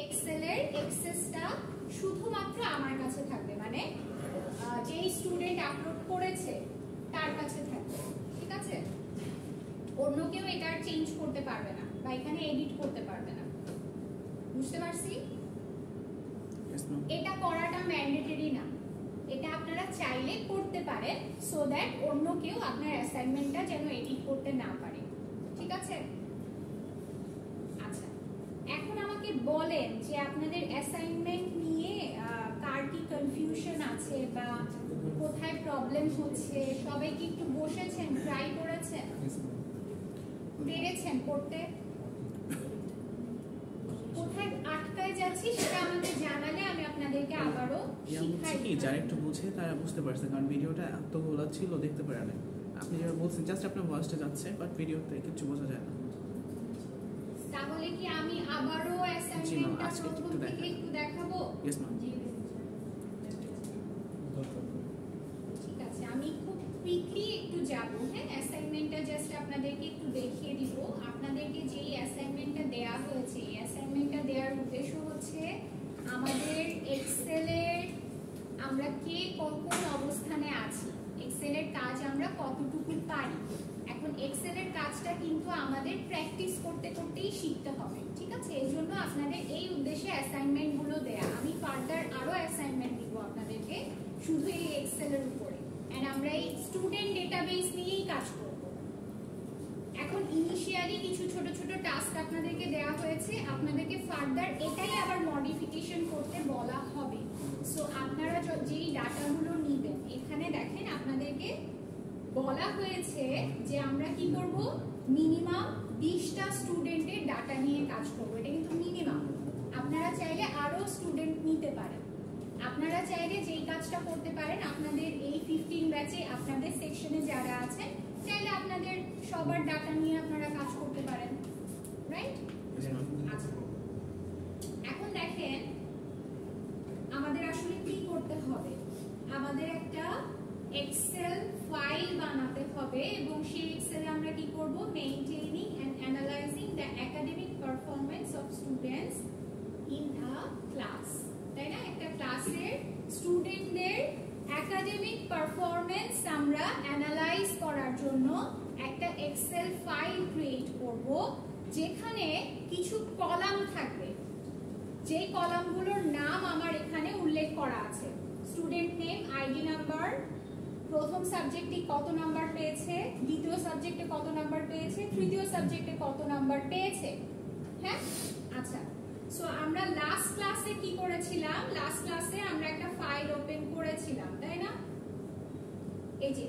এক্সেলের অ্যাক্সেসটা শুধুমাত্র আমার কাছে থাকবে, মানে যেই স্টুডেন্ট আপলোড করেছে তার কাছে থাকবে, ঠিক আছে? অন্য কেউ এটা চেঞ্জ করতে পারবে না বা এখানে এডিট করতে পারবে না। বুঝতে পারছি? এটা করাটা ম্যান্ডেটরি না, এটা আপনারা চাইলে করতে পারেন, সো দ্যাট অন্য কেউ আপনার অ্যাসাইনমেন্টটা যেন এডিট করতে না পারে, ঠিক আছে? আচ্ছা, এখন আমাকে বলেন যে আপনাদের অ্যাসাইনমেন্ট নিয়ে কার কি কনফিউশন আছে বা কোথায় প্রবলেম হচ্ছে। সবাই কি একটু বসেছেন, ট্রাই করেছেন, পেরেছেন করতে? কোথায় আটকায় যাচ্ছি সেটা আমাকে জানালে আমি আপনাদেরকে আবারও শিখাই। কি যারা একটু বুঝে তারা বুঝতে পারছে, কারণ ভিডিওটা এতগুলো ছিল দেখতে পারে না। আপনি যেটা বলছেন জাস্ট আপনার ভয়েসটা যাচ্ছে, বাট ভিডিওতে কিছু বোঝা যায় না। তাহলে কি আমি আবারও অ্যাসাইনমেন্টটা প্রথম থেকে একটু দেখাবো? Yes ma'am. ঠিক আছে, আমি খুব কুইকলি একটু যাব। হ্যাঁ, অ্যাসাইনমেন্টটা জাস্ট আপনাদেরকে একটু দেখিয়ে দিব। আপনাদেরকে যেই অ্যাসাইনমেন্টটা দেয়া হয়েছে, এই অ্যাসাইনমেন্টটা দেওয়ার উদ্দেশ্য হচ্ছে আমাদের এক্সেলের আমরা কে কোন অবস্থানে আছি, এক্সেলের কাজ আমরা কতটুকু পারি। এখন এক্সেলের কাজটা কিন্তু আমাদের প্র্যাকটিস করতে করতেই শিখতে হবে, ঠিক আছে? এই জন্য আপনাদের এই উদ্দেশ্যে অ্যাসাইনমেন্ট গুলো দেয়া। আমি ফার্দার আরো অ্যাসাইনমেন্ট দিব আপনাদেরকে শুধু এই এক্সেলের উপরে, এন্ড আমরা এই স্টুডেন্ট ডেটাবেস নিয়েই কাজ করব। এখন ইনিশিয়ালি কিছু ছোট ছোট টাস্ক আপনাদেরকে দেয়া হয়েছে, আপনাদেরকে ফার্দার এটাই আবার মডিফিকেশন করতে বলা হবে। সো আপনারা যেই ডাটাগুলো নেবেন, এখানে দেখেন আপনাদেরকে বলা হয়েছে যে আমরা কি করব, মিনিমাম 20টা স্টুডেন্টের ডাটা নিয়ে কাজ করব। এটা কিন্তু মিনিমাম, আপনারা চাইলে আরো স্টুডেন্ট নিতে পারেন। আপনারা চাইলে যেই কাজটা করতে পারেন, আপনাদের এই 15 ব্যাচে আপনাদের সেকশনে যারা আছেন চাইলে আপনাদের সবার ডাটা নিয়ে আপনারা কাজ করতে পারেন, রাইট? আচ্ছা, এখন দেখেন আমাদের আসলে কি করতে হবে। আমাদের একটা এক্সেল ফাইল বানাতে হবে এবং সেই এক্সেলে আমরা কি করব, maintaining and analysing the academic performance of students in a class, তাই না? একটা ক্লাসের স্টুডেন্টদের একাডেমিক পারফরম্যান্স আমরা অ্যানালাইজ করার জন্য একটা এক্সেল ফাইল ক্রিয়েট করব, যেখানে কিছু কলাম থাকবে, যে কলামগুলোর নাম আমার এখানে উল্লেখ করা আছে। স্টুডেন্ট নেম, আইডি নাম্বার, প্রথম সাবজেক্টে কত নাম্বার পেয়েছে, দ্বিতীয় সাবজেক্টে কত নাম্বার পেয়েছে, তৃতীয় সাবজেক্টে কত নাম্বার পেয়েছে। হ্যাঁ, আচ্ছা। সো আমরা লাস্ট ক্লাসে কি করেছিলাম, লাস্ট ক্লাসে আমরা একটা ফাইল ওপেন করেছিলাম, তাই না? এই যে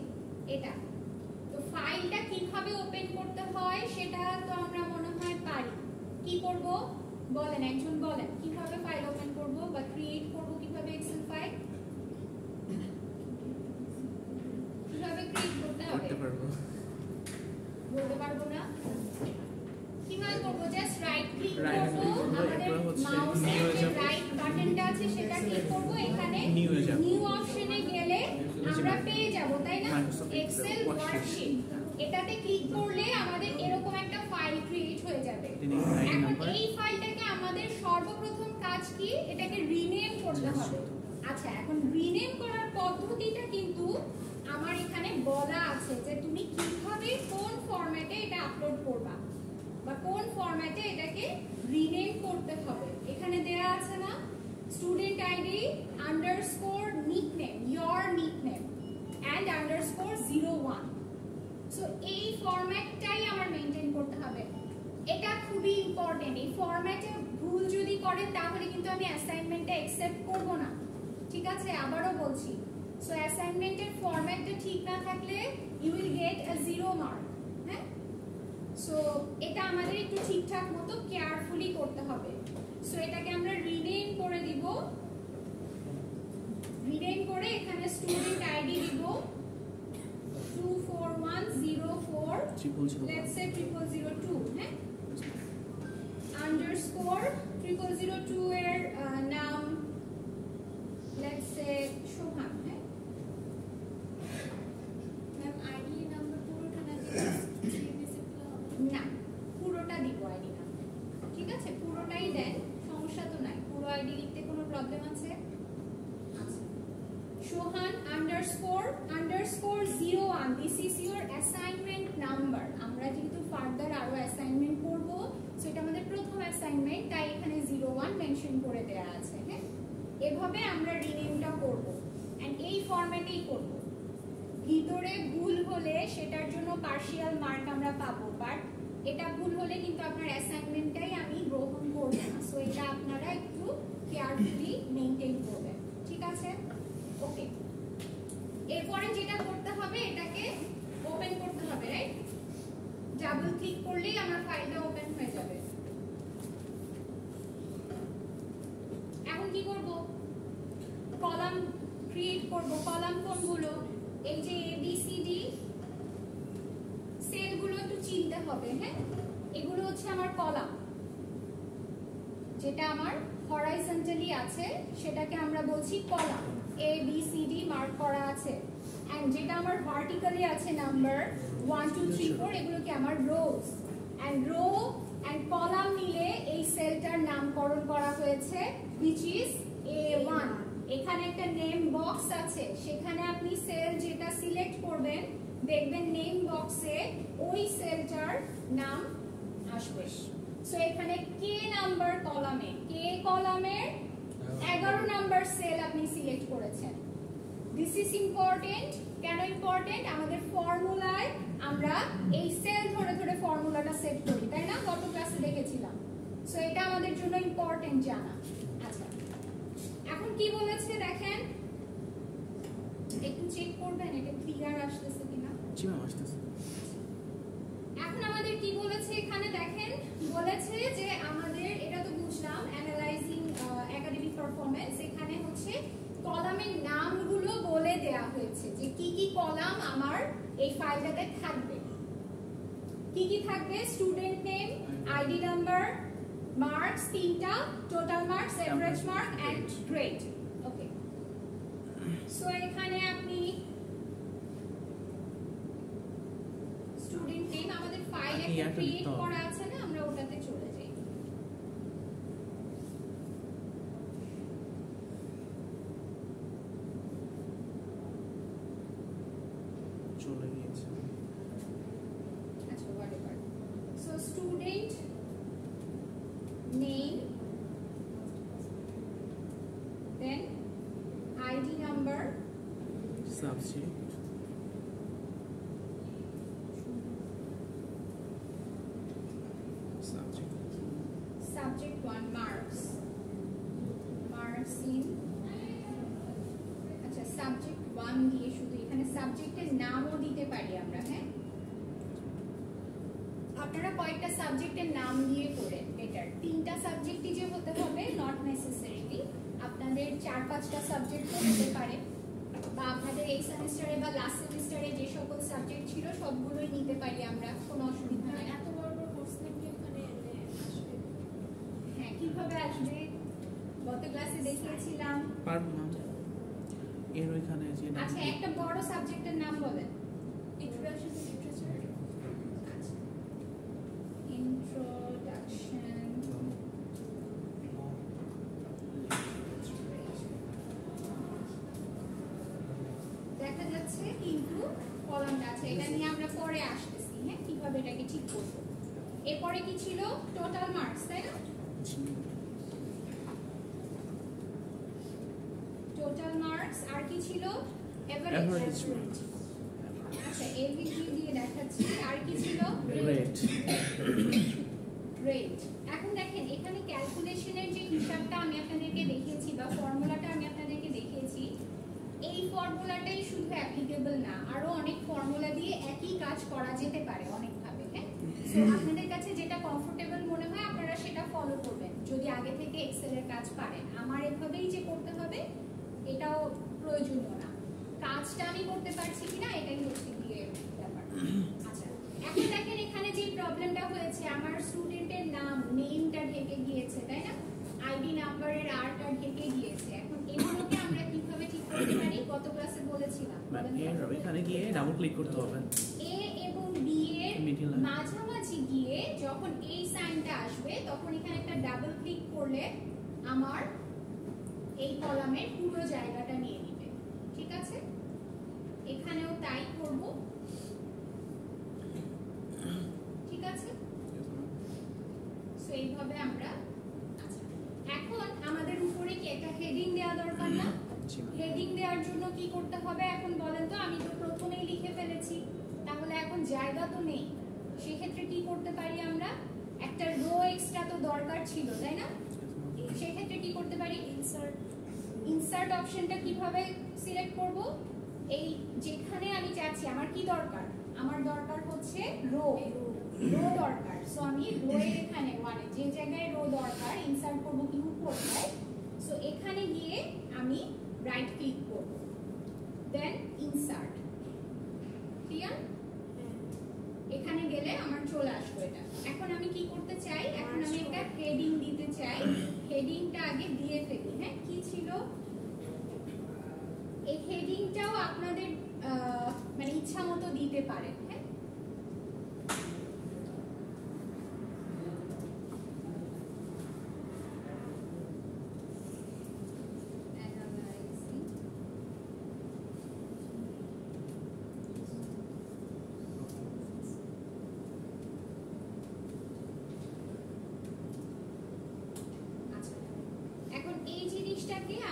এটা, তো ফাইলটা কিভাবে ওপেন করতে হয় সেটা তো আমরা মনে হয় পারি। কি করব বলেন, একজন বলেন কিভাবে ফাইল ওপেন করব বা ক্রিয়েট করব, কিভাবে এক্সেল ফাইল কিভাবে ক্রিয়েট করতে হবে বলতে পারবো না। কিভাবে করব, জাস্ট রাইট ক্লিক করব, আমাদের মাউসের রাইট বাটনটা আছে সেটা ক্লিক করব, এখানে নিউ অপশনে গেলে আমরা পেয়ে যাব, তাই না? এক্সেল ওয়ার্কশিট, এটাতে ক্লিক করলে আমাদের এরকম একটা ফাইল ক্রিয়েট হয়ে যাবে। এখন এই ফাইলটাকে আমাদের সর্বপ্রথম কাজ কি, এটাকে রিনেম করতে হবে। আচ্ছা, এখন রিনেম করার পদ্ধতিটা কিন্তু আমার এখানে বলা আছে যে তুমি কিভাবে কোন ফরম্যাটে এটা আপলোড করবা বা কোন ফরম্যাটে এটাকে রিনেম করতে হবে। এখানে দেয়া আছে না, student ID underscore nickname, your nickname and underscore 01। So এই ফরম্যাটটাই আমার মেইনটেইন করতে হবে। এটা খুবই ইম্পর্টেন্ট। এই ফরম্যাটে ভুল যদি করেন তাহলে কিন্তু আমি অ্যাসাইনমেন্টটা অ্যাকসেপ্ট করব না, ঠিক আছে? আবারও বলছি, সো অ্যাসাইনমেন্টের ফরম্যাটটা ঠিক না থাকলে you will get a 0 mark. হ্যাঁ, সো এটা আমাদের একটু ঠিকঠাক মতো কেয়ারফুলি করতে হবে। সো এটাকে আমরা রিনেম করে দিব, রিনেম করে এখানে স্টুডেন্ট আইডি দিব 24104, let's say 0002, হ্যাঁ, আন্ডারস্কোর 0002 এর নাম let's say শোভান। হ্যাঁ ম্যাম, আইডি নাম্বার পুরোটা না না পুরোটা দিব আইডি নাম্বার, ঠিক আছে? পুরোটাই দেন, সমস্যা তো নাই। আইডি লিখতে কোনো প্রবলেম আছে? আচ্ছা, সোহান _ 01, this is your assignment number. আমরা যেহেতু ফার্দার আরো অ্যাসাইনমেন্ট করব, সো এটা আমাদের প্রথম অ্যাসাইনমেন্ট, তাই এখানে 01 মেনশন করে দেয়া আছে। হ্যাঁ, এভাবে আমরা রিনেমটা করব এন্ড এই ফরম্যাটেই করব। ভিতরে ভুল হলে সেটার জন্য পার্শিয়াল মার্ক আমরা পাবো, বাট এটা ভুল হলে কিন্তু আপনার অ্যাসাইনমেন্টটাই আমি গ্রহণ করব না। সো এটা আপনারা একটু কেয়ারফুলি মেইনটেইন করবেন, ঠিক আছে? ওকে, এরপরে যেটা করতে হবে, এটাকে ওপেন করতে হবে, রাইট? ডাবল ক্লিক করলেই আমার ফাইলটা ওপেন হয়ে যাবে। এখন কি করব? কলাম ক্রিয়েট করব। কলাম কোনগুলো? এই যে এ বি সি ডি সেলগুলো একটু চিনতে হবে। হ্যাঁ, এগুলো হচ্ছে আমার কলাম। যেটা আমার হরাইজন্টালি আছে সেটাকে আমরা বলছি column. A B C D mark করা আছে। এন্ড যেটা আমার ভার্টিক্যালি আছে নাম্বার 1 2 3 4, এগুলোকে আমার রোজ। এন্ড রো এন্ড কলাম মিলে এই সেলটার নামকরণ করা হয়েছে which is A1। এখানে একটা নেম বক্স আছে, সেখানে আপনি সেল যেটা সিলেক্ট করবেন দেখবেন নেম বক্সে ওই সেলটার নাম আসবে। সো এখানে কে নাম্বার কলামে, কে কলামের 11 নাম্বার সেল আপনি সিলেক্ট করেছেন। This is important. কেন ইম্পর্টেন্ট? আমাদের ফর্মুলায় আমরা এই সেল ধরে ধরে ফর্মুলাটা সেট করি, তাই না? গত ক্লাসে দেখেছিলাম। সো এটা আমাদের জন্য ইম্পর্টেন্ট জানা। আচ্ছা, এখন কি বলেছে দেখেন, একটু চেক করবেন এটা ক্লিয়ার আসতেছে কিনা। জি ম্যাম, আসতেছে। এখন আমাদের কি বলেছে এখানে দেখেন, বলেছে যে আমাদের, এটা তো বুঝলাম অ্যানালাইজিং একাডেমিক পারফরম্যান্স, এখানে হচ্ছে কলামের নামগুলো বলে দেয়া হয়েছে যে কি কি কলাম আমার এই ফাইলটাতে থাকবে। কি কি থাকবে? Student name, ID number, marks তিনটা, total marks, average mark and grade. Okay, so এখানে আপনি স্টুডেন্ট নেম, আমাদের ফাইল একটা ক্রিয়েট করা আছে না, আমরা ওটাতে চলে যাই। চলে গিয়েছে। আচ্ছা, whatever. So student name, then ID number, subject, subject 1 marks in, আচ্ছা subject 1 দিয়ে শুধু এখানে সাবজেক্টের নামও দিতে পারি আমরা। হ্যাঁ, আপনারা কয়েকটা সাবজেক্টের নাম দিয়ে করেন বেটার। 3টা সাবজেক্টই যে হতে হবে নট নেসেসারিলি, আপনাদের 4-5টা সাবজেক্টও হতে পারে, বা আপনাদের এই সেমিস্টারে বা লাস্ট সেমিস্টারে যে সকল সাবজেক্ট ছিল সবগুলোই নিতে পারি আমরা, কোনো অসুবিধা নেই। এত বড় বড় কোর্স নাকি ওখানে আসবে? হ্যাঁ, কিভাবে আসবে গত ক্লাসে দেখিয়েছিলাম। পারবো না এর ওইখানে যে নাম। আচ্ছা, একটা বড় সাবজেক্টের নাম বলেন। Introduction to literature. আচ্ছা, ইন্ট্রোডাকশন। দেখা যাচ্ছে কিন্তু কলামটা আছে, এটা নিয়ে আমরা পরে আসতেছি। হ্যাঁ, কিভাবে এটাকে ঠিক করব। এরপরে কি ছিল? টোটাল মার্কস, তাই না? Total marks. আর কি ছিল? এভারেজ। আচ্ছা, এভিজি দিয়ে দেখাচ্ছি। আর কি ছিল? গ্রেড। গ্রেড। এখন দেখেন এখানে ক্যালকুলেশনের যে হিসাবটা আমি আপনাদেরকে দেখিয়েছি বা ফর্মুলাটা আমি আপনাদেরকে দেখিয়েছি, এই ফর্মুলাটাই শুধু অ্যাপ্লিকেবল না, আরো অনেক ফর্মুলা দিয়ে একই কাজ করা যেতে পারে অনেকভাবে। হ্যাঁ, সো আপনাদের কাছে যেটা কমফোর্টেবল মনে হয় আপনারা সেটা ফলো করবেন যদি আগে থেকে এক্সেলের কাজ পারেন। আমার এভাবেই যে করতে হবে এটাও প্রয়োজনীয় না, কাজটা আমি করতে পারছি কিনা এটাই হচ্ছে গিয়ে ব্যাপার। আচ্ছা, এখন দেখেন এখানে যে প্রবলেমটা হয়েছে, আমার স্টুডেন্টের নাম নেমটা ঢেকে গিয়েছে, তাই না? আইডি নাম্বারের আরটা ঢেকে গিয়েছে। এখন এগুলোকে আমরা কিভাবে ঠিক করতে পারি? গত ক্লাসে বলেছিলাম এখানে গিয়ে ডাবল ক্লিক করতে হবে। এ এবং বি এর মাঝামাঝি গিয়ে যখন এই সাইনটা আসবে তখন এখানে একটা ডাবল ক্লিক করলে আমার এই কলামের পুরো জায়গাটা নিয়ে নিবে। ঠিক আছে, এখানেও তাই করব। ঠিক আছে, সো এইভাবে আমরা। আচ্ছা, এখন আমাদের উপরে কি একটা হেডিং দেওয়া দরকার না? হেডিং দেওয়ার জন্য কি করতে হবে এখন বলেন তো? আমি তো প্রথমেই লিখে ফেলেছি, তাহলে এখন জায়গা তো নেই। সেক্ষেত্রে কি করতে পারি আমরা? একটা রো এক্সট্রা তো দরকার ছিল, তাই না? সেক্ষেত্রে কি করতে পারি? ইনসার্ট অপশনটা কিভাবে সিলেক্ট করব? এই যেখানে আমি চাচ্ছি আমার কি দরকার, আমার দরকার হচ্ছে রো দরকার। সো আমি রো এখানে মানে যে জায়গায় রো দরকার ইনসার্ট করব কি উপরে। সো এখানে গিয়ে আমি রাইট ক্লিক করব, দেন ইনসার্ট। ক্লিয়ার? এখানে গেলে আমার চলে আসবে এটা। এখন আমি কি করতে চাই? এখন আমি একটা হেডিং দিতে চাই। হেডিংটা আগে দিয়ে ফেলি। হ্যাঁ, কি ছিল এই হেডিংটাও আপনাদের মানে ইচ্ছা মতো দিতে পারেন। হ্যাঁ,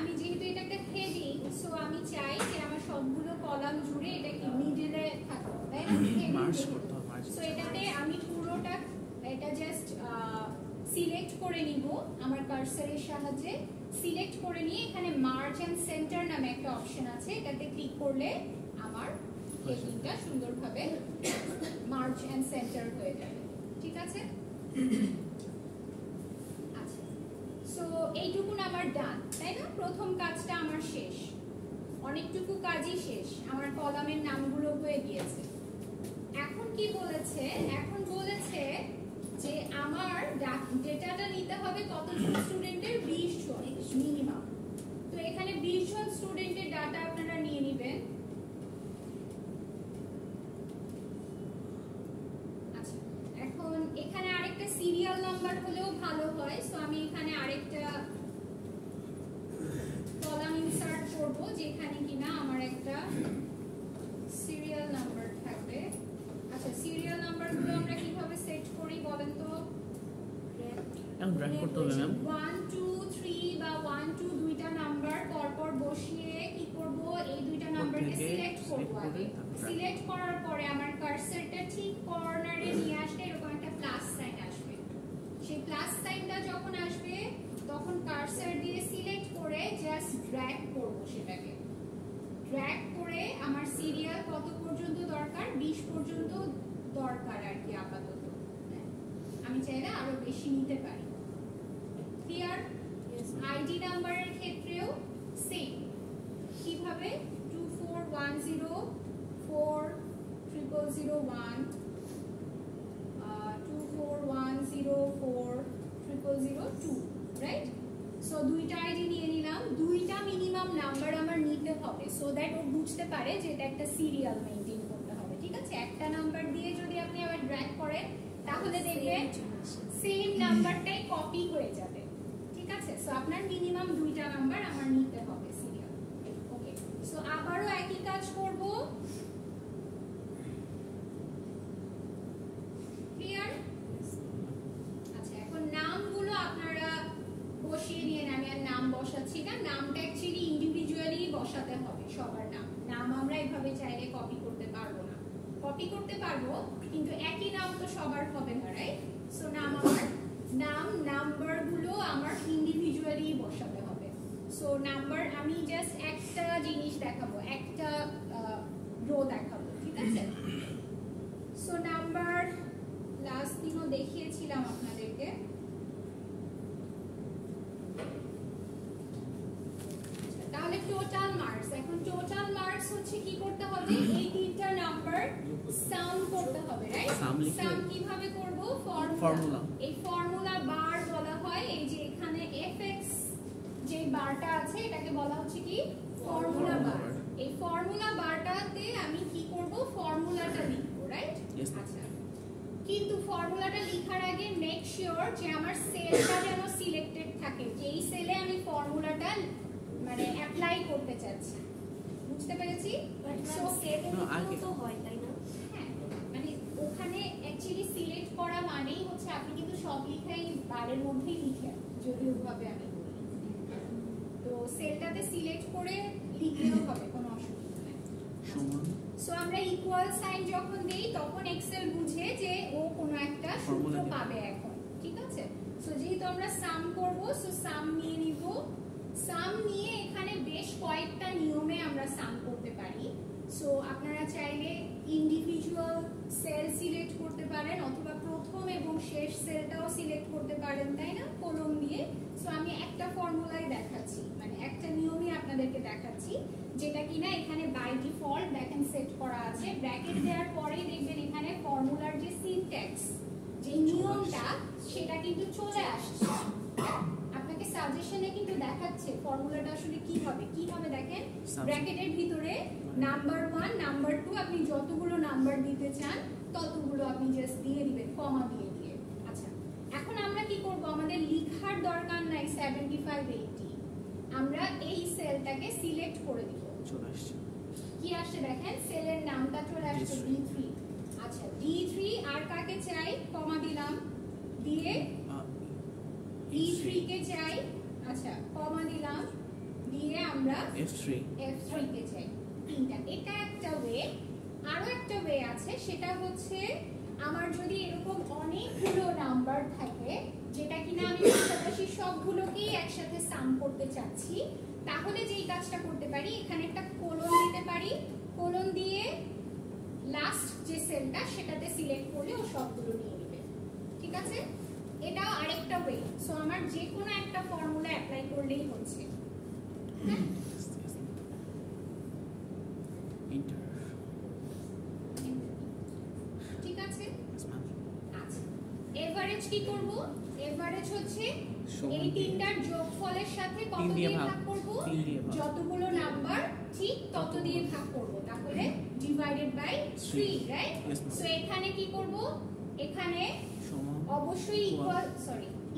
আমি যেহেতু এটা একটা হেডিং, সো আমি চাই যে আমার সবগুলো কলাম জুড়ে এটা কি মিডলে থাকবে, তাই না? মার্জ করতে হবে। সো এটাতে আমি পুরোটা এটা জাস্ট সিলেক্ট করে নিব আমার কার্সারের সাহায্যে। সিলেক্ট করে নিয়ে এখানে মার্জ এন্ড সেন্টার নামে একটা অপশন আছে, এটাতে ক্লিক করলে আমার হেডিংটা সুন্দরভাবে মার্জ এন্ড সেন্টার হয়ে যাবে। ঠিক আছে, সো এইটুকুন আমার ডান, তাই না? প্রথম কাজটা আমার শেষ, অনেকটুকু কাজই শেষ, আমার কলামের নামগুলো হয়ে গিয়েছে। এখন কি বলেছে? এখন বলেছে যে আমার ডেটাটা নিতে হবে কতজন স্টুডেন্টের? 20 জন মিনিমাম। তো এখানে 20 জন স্টুডেন্টের ডাটা আপনারা নিয়ে নেবেন। আচ্ছা, এখন এখানে আরেকটা সিরিয়াল নাম্বার হলেও ভালো হয়। সো আমি এখানে আরেকটা কলাম ইনসার্ট করব যেখানে কিনা আমার একটা সিরিয়াল নাম্বার থাকবে। আচ্ছা, সিরিয়াল নাম্বারগুলো আমরা কিভাবে সেট করি বলেন তো? এখন ড্র্যাগ করতে হবে ম্যাম। 1 2 3 বা 1 2 দুইটা নাম্বার পরপর বসিয়ে কি করব? এই দুইটা নাম্বারকে সিলেক্ট করব আগে। সিলেক্ট করার পরে আমার কার্সারটা ঠিক কর্নারে নিয়ে আসলে এরকম একটা প্লাস সাইন আসবে। সেই প্লাস সাইনটা যখন আসবে তখন কার্সার দিয়ে সিলেক্ট করে জাস্ট ড্র্যাগ করব সেটাকে। ড্র্যাগ করে আমার সিরিয়াল কত পর্যন্ত দরকার? 20 পর্যন্ত দরকার আর কি আপাতত। আমি চাইলে আরো বেশি নিতে পারি। ক্লিয়ার? আইডি নাম্বারের ক্ষেত্রেও সেম। কিভাবে? 241040001 241040002, রাইট? সো দুইটা আইডি নিয়ে নিলাম। দুইটা মিনিমাম নাম্বার আমার নিতে হবে সো দ্যাট ও বুঝতে পারে যে এটা একটা সিরিয়াল মেইনটেইন করতে হবে। ঠিক আছে, একটা নাম্বার দিয়ে যদি আপনি আবার ড্র্যাগ করেন তাহলে দেখবেন সেম নাম্বারটাই কপি হয়ে যাবে। ঠিক আছে, সো আপনার মিনিমাম দুইটা নাম্বার আমার নিতে হবে সিরিয়াল। ওকে, সো আবারও একই কাজ করব। ক্লিয়ার? আচ্ছা, এখন নামগুলো আপনারা বসিয়ে নিয়ে আমি আর নাম বসাচ্ছি না। নামটা অ্যাকচুয়ালি ইন্ডিভিজুয়ালি বসাতে হবে সবার নাম। নাম আমরা এভাবে চাইলে কপি করতে পারবো না। কপি করতে পারবো কিন্তু একই নাম তো সবার হবে না, রাইট? সো নাম আমার নাম্বারগুলো আমার ইন্ডিভিজুয়ালি বসাতে হবে। সো নাম্বার আমি জাস্ট একটা জিনিস দেখাবো, একটা রো দেখাবো। ঠিক আছে, সো নাম্বার লাস্ট দিনও দেখিয়েছিলাম আপনাদেরকে। তাহলে টোটাল মার্কস, এখন টোটাল মার্কস হচ্ছে কি করতে হবে? এই তিনটা নাম্বার সাম করতে হবে, রাইট? সাম কিভাবে করব? ফর্মুলা। এই ফর্মুলা বার বলা হয়। এই যে এখানে এফএক্স যে বারটা আছে এটাকে বলা হচ্ছে কি? ফর্মুলা বার। এই ফর্মুলা বারটাতে আমি কি করব? ফর্মুলাটা লিখব, রাইট? আচ্ছা, কিন্তু ফর্মুলাটা লেখার আগে মেক শিওর যে আমার সেলটা যেন সিলেক্টেড থাকে, যেই সেলে আমি ফর্মুলাটা মানে অ্যাপ্লাই করতে চাচ্ছি। বুঝতে পেরেছি? সো সেকেন্ড তো হয় তাই না? হ্যাঁ, মানে ওখানে অ্যাকচুয়ালি সিলেক্ট করা মানেই হচ্ছে আপনি কিন্তু সব লিখাই বারের মধ্যেই লিখেন, যদি ওভাবে আমি বলি। তো সেলটাতে সিলেক্ট করে লিখলেও হবে, কোনো অসুবিধা নেই। সো আমরা ইকুয়াল সাইন যখন দেই তখন এক্সেল বুঝে যে ও কোনো একটা সূত্র পাবে এখন, ঠিক আছে? সো যেহেতু আমরা সাম করব, সো সাম নিয়ে নিব। সাম নিয়ে এখানে বেশ কয়েকটা নিয়মে আমরা সাম করতে পারি। সো আপনারা চাইলে ইন্ডিভিজুয়াল সেল সিলেক্ট করতে পারেন অথবা প্রথম এবং শেষ সেলটাও সিলেক্ট করতে পারেন, তাই না, কলম দিয়ে। সো আমি একটা ফর্মুলাই দেখাচ্ছি, মানে একটা নিয়মই আপনাদেরকে দেখাচ্ছি, যেটা কিনা এখানে বাই ডিফল্ট দেখেন সেট করা আছে। ব্র্যাকেট দেওয়ার পরেই দেখবেন এখানে ফর্মুলার যে সিনট্যাক্স, যে নিয়মটা, সেটা কিন্তু চলে আসছে। আপনাকে সাজেশনে কিন্তু দেখাচ্ছে ফর্মুলাটা আসলে কি হবে দেখেন। ব্র্যাকেটের ভিতরে নাম্বার 1 নাম্বার 2 আপনি যতগুলো নাম্বার দিতে চান ততগুলো আপনি জাস্ট দিয়ে দিবেন কমা দিয়ে দিয়ে। আচ্ছা, এখন আমরা কি করব, আমাদের লেখার দরকার নাই 75 80, আমরা এই সেলটাকে সিলেক্ট করে দিব। চলে আসছে, কি আসছে দেখেন, সেলের নামটা চলে আসছে D3। আচ্ছা, D3 আর কাকে চাই, কমা দিলাম, দিয়ে E3 কে চাই, আচ্ছা কমা দিলাম, দিয়ে আমরা F3 কে চাই। তিনটা, এটা একটা ওয়ে। আরো একটা ওয়ে আছে, সেটা হচ্ছে আমার যদি এরকম অনেকগুলো নাম্বার থাকে যেটা কিনা আমি পাশাপাশি সবগুলোকেই একসাথে সাম করতে চাচ্ছি, তাহলে যেই কাজটা করতে পারি, এখানে একটা কোলন দিতে পারি। কোলন দিয়ে লাস্ট যে সেলটা সেটাতে সিলেক্ট করলে ও সবগুলো নিয়ে নেবে, ঠিক আছে? এটাও আরেকটা ওয়ে। সো আমার যে কোনো একটা ফর্মুলা অ্যাপ্লাই করলেই হচ্ছে। ঠিক আছে? আচ্ছা, এভারেজ কি করব? এভারেজ হচ্ছে এই তিনটার যোগফলের সাথে কত দিয়ে ভাগ করব, যতগুলো নাম্বার ঠিক তত দিয়ে ভাগ করব, তাহলে ডিভাইডেড বাই 3, রাইট? সো এখানে কি করব, এখানে অবশ্যই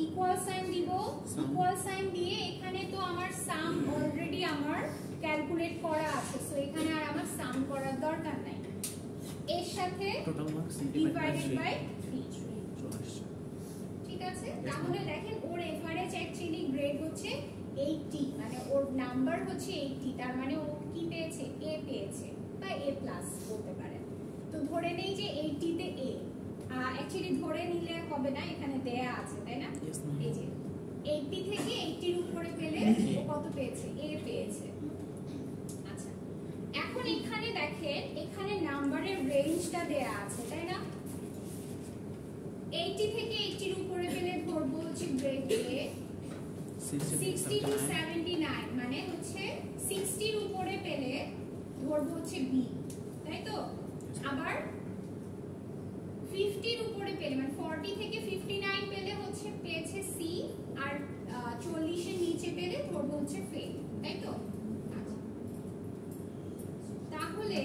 ইকুয়াল সাইন দিব। ইকুয়াল সাইন দিয়ে এখানে তো আমার সাম অলরেডি আমার ক্যালকুলেট করা আছে, সো এখানে আর আমার সাম করার দরকার নাই। এর সাথে টোটাল মার্কস ডিভাইডেড বাই 3, ঠিক আছে? তাহলে দেখেন ওর এভারেজ অ্যাকচুয়ালি গ্রেড হচ্ছে 80, মানে ওর নাম্বার হচ্ছে 80, তার মানে ও কি পেয়েছে, A পেয়েছে বা A+ বলতে পারেন। তো ধরে নেই যে 80 তে A, অ্যাকচুয়ালি ধরে নিলে হবে না, এখানে দেয়া আছে, তাই না? এই যে 80 থেকে 80 এর উপরে পেলে ও কত পেয়েছে, A পেয়েছে। আচ্ছা, এখন এখানে দেখেন এখানে নাম্বারের রেঞ্জটা দেয়া আছে, তাই না? 80 থেকে 80 এর উপরে পেলে ধরবো হচ্ছে গ্রেড A, 60 to 79 মানে হচ্ছে 60 এর উপরে পেলে ধরবো হচ্ছে B, তাই তো? আবার 50 এর উপরে পেলে মানে 40 থেকে 59 পেলে হচ্ছে পেয়েছে C, আর 40 এর নিচে পেলে ধরবো হচ্ছে ফেল, তাই তো? তাহলে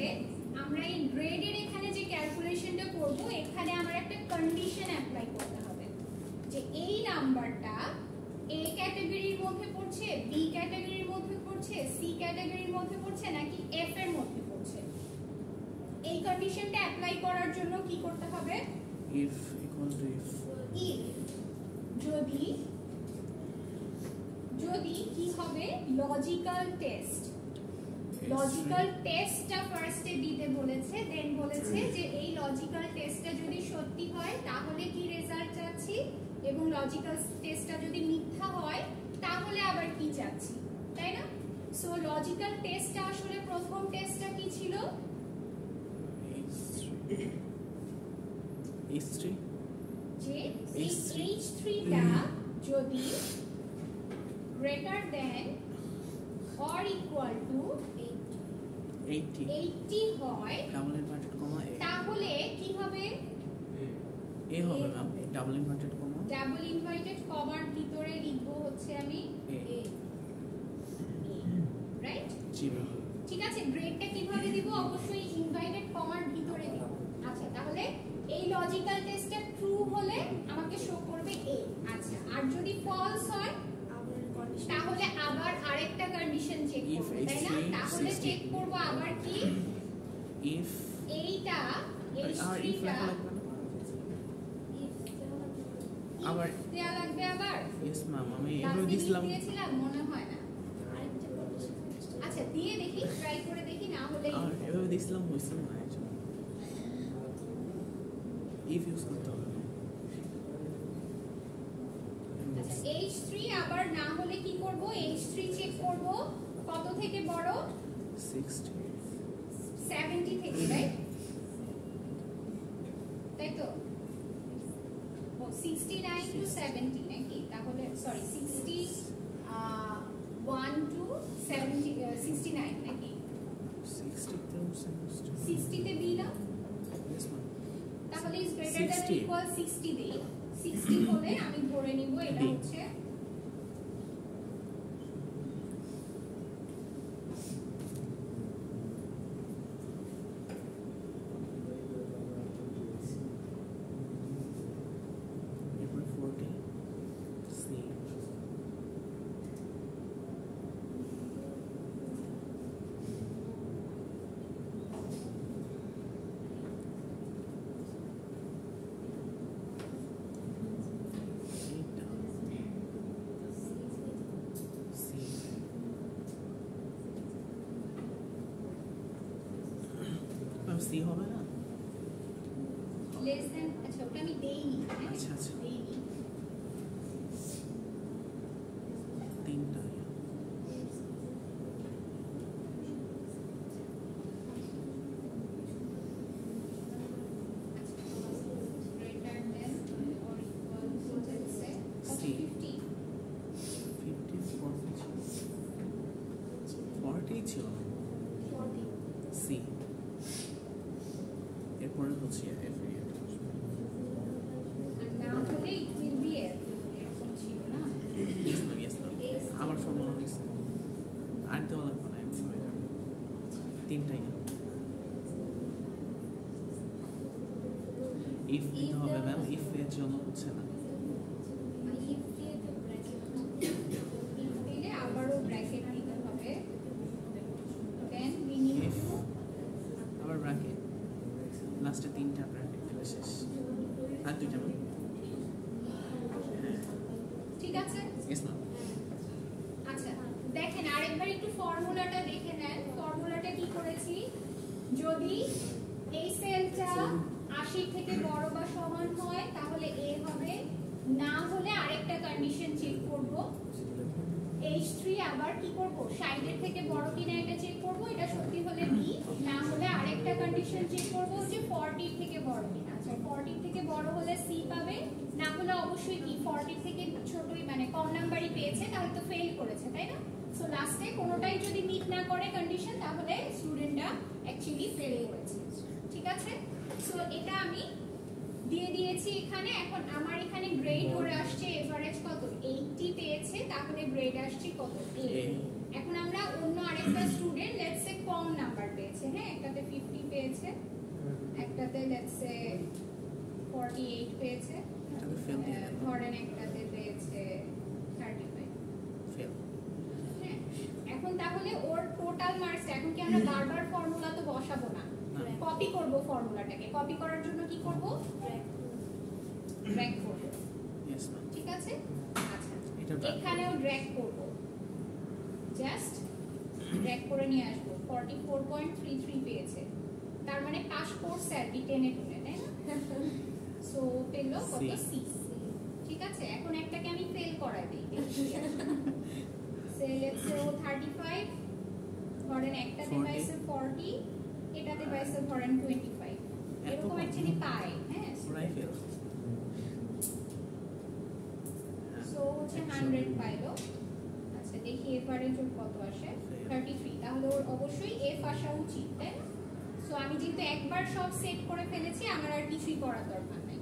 আমরা এই গ্রেডের এখানে যে ক্যালকুলেশনটা করব, এখানে আমার একটা কন্ডিশন অ্যাপ্লাই করতে হবে যে এই নাম্বারটা A ক্যাটাগরির মধ্যে পড়ছে, B ক্যাটাগরির মধ্যে পড়ছে, C ক্যাটাগরির মধ্যে পড়ছে নাকি F এর মধ্যে পড়ছে। এই কন্ডিশনটা অ্যাপ্লাই করার জন্য কি করতে হবে, if equal to if যদি কি হবে, লজিক্যাল টেস্ট। লজিক্যাল টেস্টটা ফার্স্টে দিতে বলেছে, দেন বলেছে যে এই লজিক্যাল টেস্টটা যদি সত্যি হয় তাহলে কি রেজাল্ট চাচ্ছি, এবং লজিক্যাল টেস্টটা যদি মিথ্যা হয় তাহলে আবার কি চাচ্ছি, তাই না? সো লজিক্যাল টেস্টটা আসলে প্রথম টেস্টটা কি ছিল, যে H3টা যদি greater than or equal to 80 হয়, ডাবল ইনভার্টেড কমা তাহলে কি হবে, A হবে ma'am, double inverted comma, double inverted কমার ভিতরে লিখব হচ্ছে আমি A, রাইট? G ma'am. ঠিক আছে, গ্রেডটা কিভাবে দিব, অবশ্যই ইনভার্টেড কমার ভিতরে দিব। আচ্ছা, তাহলে এই লজিক্যাল টেস্টটা ট্রু হলে আমাকে শো করবে A। আচ্ছা, আর যদি ফলস হয় তাহলে আবার আরেকটা কন্ডিশন চেক করব আবার কি ইফ এইটা আর ইফ H3 টা লেখা লাগবে না আবার দেয়া লাগবে আবার ইয়েস ম্যাম আমি এভাবে লাস্টে দিছিলাম দিয়েছিলাম মনে হয় না আচ্ছা দিয়ে দেখি ট্রাই করে দেখি না হলে আর এভাবে দিছিলাম হইছিল না ইফ ইউজ করতে হবে আচ্ছা H3 আবার না হলে কি করব H3 চেক করব কত থেকে বড় 60 70 থেকে রাইট তাই তো ও 69 টু 70 নাকি তাহলে সরি 61 টু 70 69 নাকি 60 তে 60 তে বি না ইয়েস ম্যাম তাহলে ইজ গ্রেটার দ্যান 60 ইকুয়াল 60 দেই 60 হলে আমি ধরে নিব এটা D হচ্ছে এরপর 40 সি সি হবে না লেস দ্যান আচ্ছা ওটা আমি দেইনি হ্যাঁ? আচ্ছা, আচ্ছা। দেইনি তিনটা greater than or equal to let's say C. 50 40 ছিল সি এরপরে হচ্ছে এফ আর না হলে it will be F এরকম ছিল না আমার ফর্মুলা হয়েছে আর দেওয়া লাগবে না এমনি হয়ে যাবে তিনটাই ইফ দিতে হবে ম্যাম ইফ এর জন্য হচ্ছে না দিলে আবারও ব্র্যাকেট দিতে হবে দেন we need If to আবার ব্র্যাকেট লাস্টে তিনটা ব্র্যাকেট দিলে শেষ আর দুইটা ম্যাম ঠিক আছে ইয়েস ম্যাম আচ্ছা দেখেন আরেকবার একটু ফর্মুলাটা দেখে নেন ফর্মুলাটা কি করেছি যদি এই সেলটা 80 থেকে বড় বা সমান হয় তাহলে A হবে না হলে আরেকটা কন্ডিশন চেক করব H3 আবার কি করব 60 এর থেকে বড় কিনা এটা চেক করব এটা সত্যি হলে B না হলে আরেকটা কন্ডিশন চেক করব যে 40 এর থেকে বড় কিনা আচ্ছা 40 এর থেকে বড় হলে C পাবে না হলে অবশ্যই কি 40 থেকে ছোটই মানে কম নাম্বারই পেয়েছে তাহলে তো ফেল করেছে তাই না সো লাস্টে কোনোটাই যদি মিট না করে কন্ডিশন তাহলে স্টুডেন্টটা অ্যাকচুয়ালি ফেল করেছে ঠিক আছে সো এটা আমি দিয়ে দিয়েছি এখানে এখন আমার এখানে গ্রেড করে আসছে এভারেজ কত 80 পেয়েছে তাহলে গ্রেড আসছে কত A এখন আমরা অন্য আরেকটা student let's say com number পেয়েছে হ্যাঁ একটাতে 50 পেয়েছে একটাতে লেটস সে 48 পেয়েছে এটাতে ফেল দিয়ে দেন ধরেন একটাতে পেয়েছে 35 ফেল হ্যাঁ এখন তাহলে ওর টোটাল মার্কস এখন কি আমরা বারবার ফর্মুলা তো বসাবো না কপি করব ফর্মুলাটাকে কপি করার জন্য কি করব ড্র্যাগ করব ইয়েস ম্যাম ঠিক আছে আচ্ছা এটা drag এখানেও ড্র্যাগ করব জাস্ট ড্র্যাগ করে নিয়ে আসব 44.33 পেয়েছে তার মানে পাস কোর্স স্যার B10 এ তুলে তাই না সো পেলো কত C। ঠিক আছে এখন একটাকে আমি ফেল করাই দেই সে লেটস সে ও 35 ধরেন একটাতে 40 পাইছে 40 এটাতে পাইছে ধরেন 25 এরকম কম। অ্যাকচুয়ালি পায় হ্যাঁ ওরাই ফেল সো হচ্ছে 100 পাইলো আচ্ছা দেখি এভারেজ ওর কত আসে 33 তাহলে ওর অবশ্যই এফ আসা উচিত তাই না সো আমি যেহেতু একবার সব সেট করে ফেলেছি আমার আর কিছুই করার দরকার নাই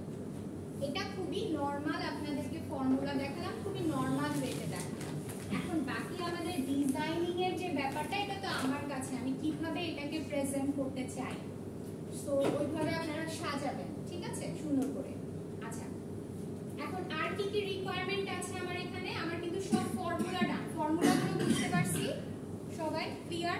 এটা খুবই নরমাল আপনাদেরকে ফর্মুলা দেখালাম খুবই নরমাল ওয়েতে দেখালাম এখন বাকি আমাদের ডিজাইনিং এর যে ব্যাপারটা এটা তো আমার কাছে আমি কিভাবে এটাকে প্রেজেন্ট করতে চাই সো ওইভাবে আপনারা সাজাবেন ঠিক আছে সুন্দর করে আচ্ছা এখন আর কি কি রিকোয়ারমেন্ট আছে আমার এখানে আমার কিন্তু সব ফর্মুলা ডান ফর্মুলাগুলো বুঝতে পারছি সবাই ক্লিয়ার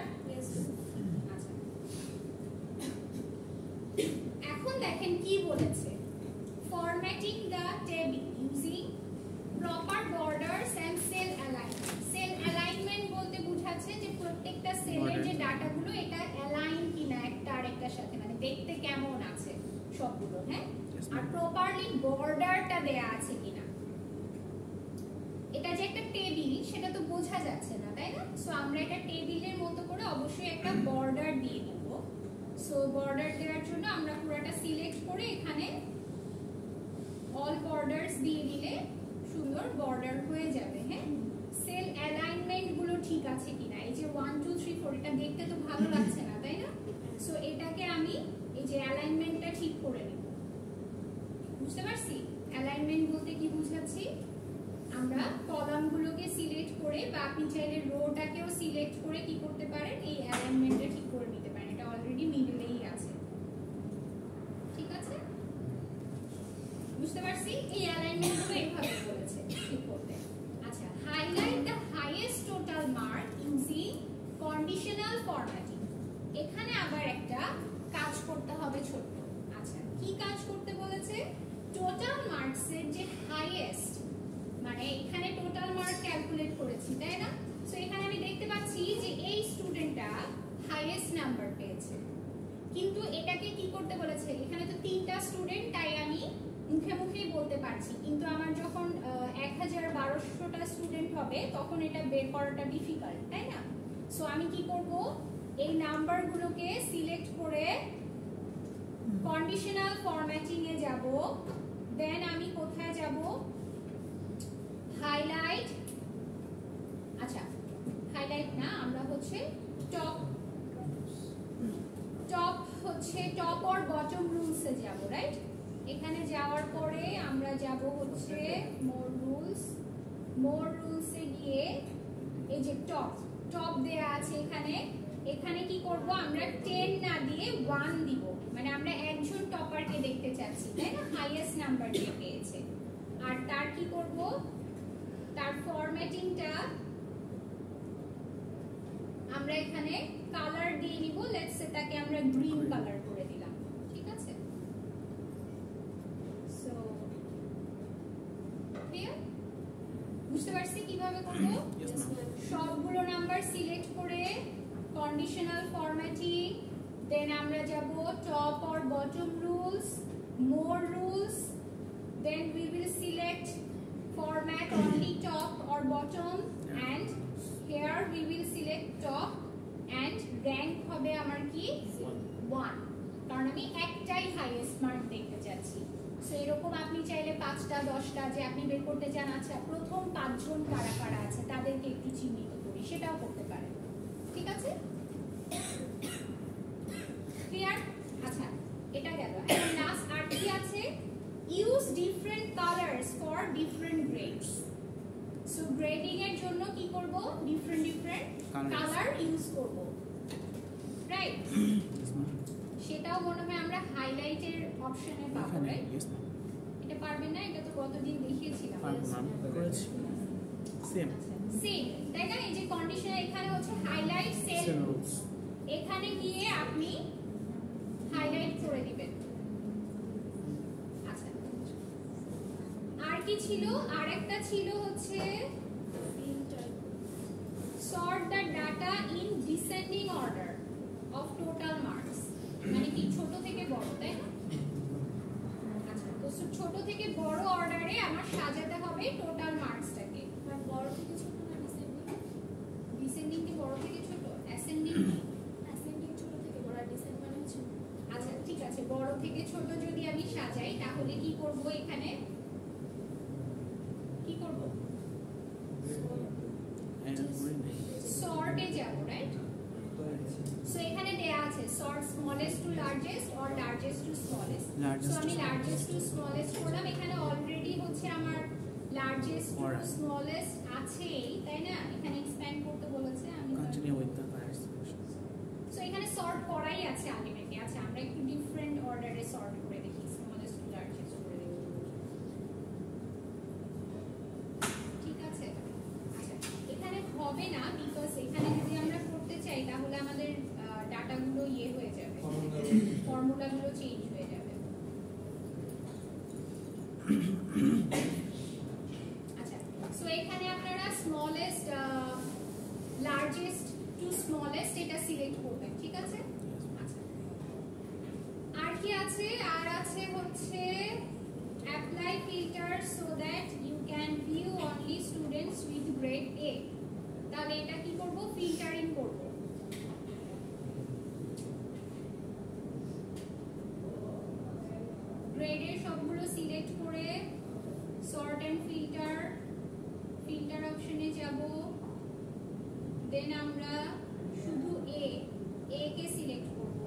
এটার সাথে, মানে দেখতে কেমন আছে সবগুলো, হ্যাঁ। আর প্রপারলি বর্ডারটা দেয়া আছে কিনা, এটা যে একটা টেবিল সেটা তো বোঝা যাচ্ছে না, তাই না? সো আমরা এটা টেবিলের মতো করে অবশ্যই একটা বর্ডার দিয়ে দিব। সো বর্ডার দেওয়ার জন্য আমরা পুরোটা সিলেক্ট করে এখানে অল বর্ডারস দিয়ে দিলে সুন্দর বর্ডার হয়ে যাবে, হ্যাঁ। সেল অ্যালাইনমেন্ট গুলো ঠিক আছে কিনা, এই যে 1 2 3 4 এটা দেখতে তো ভালো লাগছে না, তাই না? সো এটাকে আমি এই যে অ্যালাইনমেন্টটা ঠিক করে নিব। বুঝতে পারছি অ্যালাইনমেন্ট বলতে কি বুঝাচ্ছি? আমরা কলামগুলোকে সিলেক্ট করে বা আপনি চাইলে রোটাকেও সিলেক্ট করে কি করতে পারেন, এই অ্যালাইনমেন্টটা ঠিক করে নিতে পারেন। এটা অলরেডি মিডলেই আছে, ঠিক আছে? বুঝতে পারছি এই অ্যালাইনমেন্টগুলো এইভাবে বলেছে ঠিক করতে। আচ্ছা, highlight the highest total mark using conditional formatting. এখানে আবার একটা কাজ করতে হবে ছোট্ট। আচ্ছা, কি কাজ করতে বলেছে? টোটাল মার্কসের যে হাইয়েস্ট, মানে এখানে টোটাল মার্ক ক্যালকুলেট করেছি, তাই না? সো এখানে আমি দেখতে পাচ্ছি যে এই স্টুডেন্টটা হাইয়েস্ট নাম্বার পেয়েছে, কিন্তু এটাকে কি করতে বলেছে? এখানে তো 3টা স্টুডেন্ট, তাই আমি মুখে মুখেই বলতে পারছি, কিন্তু আমার যখন 1000-1200টা স্টুডেন্ট হবে তখন এটা বের করাটা ডিফিকাল্ট, তাই না? সো আমি কি করব, এই নাম্বারগুলোকে সিলেক্ট করে কন্ডিশনাল ফরম্যাটিং এ যাব। দেন আমি কোথায় যাব? হাইলাইট, আচ্ছা হাইলাইট না, আমরা হচ্ছে টপ হচ্ছে টপ অর বটম রুলস এ যাব, রাইট? এখানে যাওয়ার পরে আমরা যাব হচ্ছে মোর রুলস এ গিয়ে এই যে টপ দেয়া আছে এখানে কি করব, আমরা 10 না দিয়ে 1 দিব, মানে আমরা একজন টপারকে দেখতে চাচ্ছি, তাই না? হাইয়েস্ট নাম্বার দিয়ে পেয়েছে। আর তার কি করব, তার ফরম্যাটিংটা আমরা এখানে কালার দিয়ে নিব। লেটস সে তাকে আমরা গ্রিন কালার করে দিলাম, ঠিক আছে? So clear? বুঝতে পারছি কিভাবে করব? সবগুলো নাম্বার সিলেক্ট করে কন্ডিশনাল ফরম্যাটিং, দেন আমরা যাব top or bottom rules, more rules, then we will select format only top or bottom, and here we will select top and rank হবে আমার কি 1, কারণ আমি একটাই হাইয়েস্ট মার্ক দেখতে চাচ্ছি। সো এরকম আপনি চাইলে 5টা 10টা যে আপনি বের করতে চান, আচ্ছা প্রথম 5 জন কারা কারা আছে তাদেরকে একটু চিহ্নিত করি, সেটাও করতে পারেন, ঠিক আছে? ক্লিয়ার? আচ্ছা, এটা গেল। এখন লাস্ট আর কি আছে? Use different colours for different grades. So grading এর জন্য কি করব? ডিফারেন্ট কালার ইউজ করব, রাইট? সেটাও মনে হয় আমরা হাইলাইটের অপশনে পাবো, রাইট? এটা পারবেন না, এটা তো গতদিন দেখিয়েছিলাম। সেম, তাই না? এই যে কন্ডিশন এখানে হচ্ছে হাইলাইট সেল রুলস, এখানে গিয়ে আপনি হাইলাইট করে দিবেন। আচ্ছা, আর কি ছিল? আর একটা ছিল হচ্ছে sort the data in descending order of total marks, মানে কি ছোট থেকে বড়, তাই না? আচ্ছা, তো ছোট থেকে বড় অর্ডারে আমার সাজাতে হবে টোটাল মার্কসটাকে। আর বড় থেকে ছোট না ডিসেন্ডিং কি বড় থেকে ছোট? অ্যাসেন্ডিং ছোট থেকে বড়, আর ডিসেন্ড মানে হচ্ছে। আচ্ছা ঠিক আছে, বড় থেকে ছোট যদি আমি সাজাই তাহলে কি করব? এখানে কি করব? সর্টে যাব, রাইট? সো এখানে দেয়া আছে sort smallest to largest or largest to smallest. So আমি লার্জেস্ট টু স্মলেস্ট করলাম। এখানে অলরেডি হচ্ছে আমার লার্জেস্ট টু স্মলেস্ট আছেই, তাই না? এখানে এক্সপ্যান্ড করতে বলেছে, আমি continue with the first solution. So এখানে সর্ট করাই আছে আলটিমেটলি। আচ্ছা, আমরা একটু ডিফারেন্ট অর্ডারে সর্ট করে দেখি, স্মলেস্ট টু লার্জেস্ট করে দেখি, ঠিক আছে? আচ্ছা, এখানে হবে না, বিকজ এখানে যদি আমরা করতে চাই তাহলে আমাদের ডাটাগুলো ইয়ে হয়ে যাবে, ফর্মুলাগুলো চেঞ্জ হয়ে যাবে। আচ্ছা, সো এখানে আপনারা স্মলেস্ট লার্জেস্ট টু স্মলেস্ট এটা সিলেক্ট করবেন, ঠিক আছে? আচ্ছা, আছে। আর আছে হচ্ছে apply filter so that you can view only students with grade A। তাহলে এটা কি করব, ফিল্টারিং করব। গ্রেডের সবগুলো সিলেক্ট করে সর্ট এন্ড ফিল্টার, ফিল্টার অপশনে যাব। দেন আমরা শুধু এ কে সিলেক্ট করব।